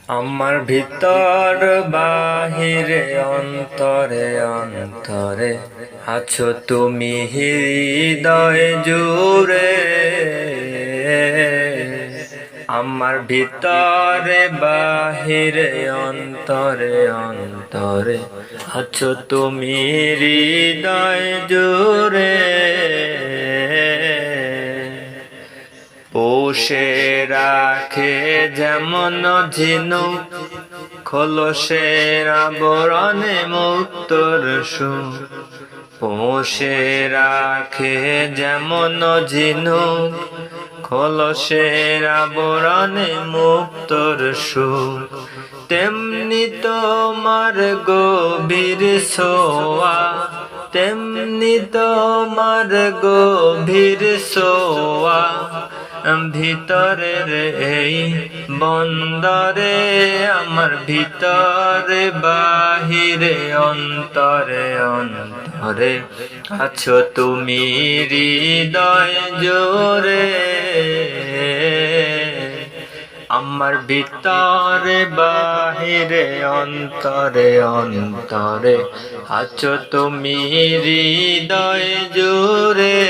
আমার ভিতর বাহিরে অন্তরে অন্তরে আছো তুমি হৃদয় জুড়ে। আমার ভিতরে বাহিরে অন্তরে অন্তরে আছো তুমি হৃদয় জুড়ে। পোষে রাখে যেমন ঝিনুক খোলসের আবরণে মুক্তর সুখ। পোষে রাখে যেমন ঝিনুক খোলসের আবরণে মুক্তর সুখ। তেমনি তোমার গভীর ছোঁয়া, তেমনি তোমার গভীর ছোঁয়া ভিতরের এই বন্দরে। আমার ভিতরে বাহিরে অন্তরে অন্তরে আছো তুমি হৃদয় জোরে। আমার ভিতরে বাহিরে অন্তরে অন্তরে আছো তুমি হৃদয় জোরে।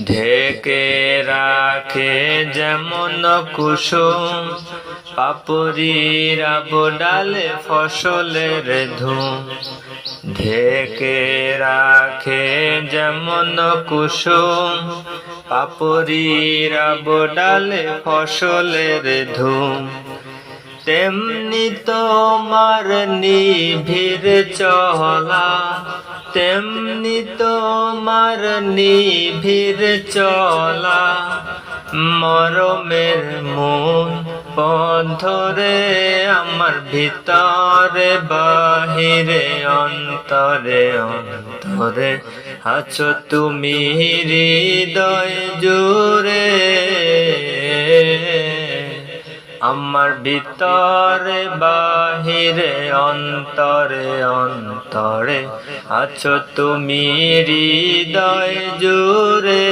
ঢেকে রাখে যেমন কুসুম পাপড়ির আবডালে ফসলের ধুম। ঢেকে রাখে যেমন কুসুম পাপড়ির আবডালে ফসলের ধুম। তেমনি তোমার নিবিড় চলা, তেমনি তোমার নিবিড় চলা মরমের মন পথ ধরে। আমার ভিতরে বাহিরে অন্তরে অন্তরে আছো তুমি হৃদয় জুড়ে। আমার ভিতরে বাহিরে অন্তরে অন্তরে আছো তুমি হৃদয় জুড়ে।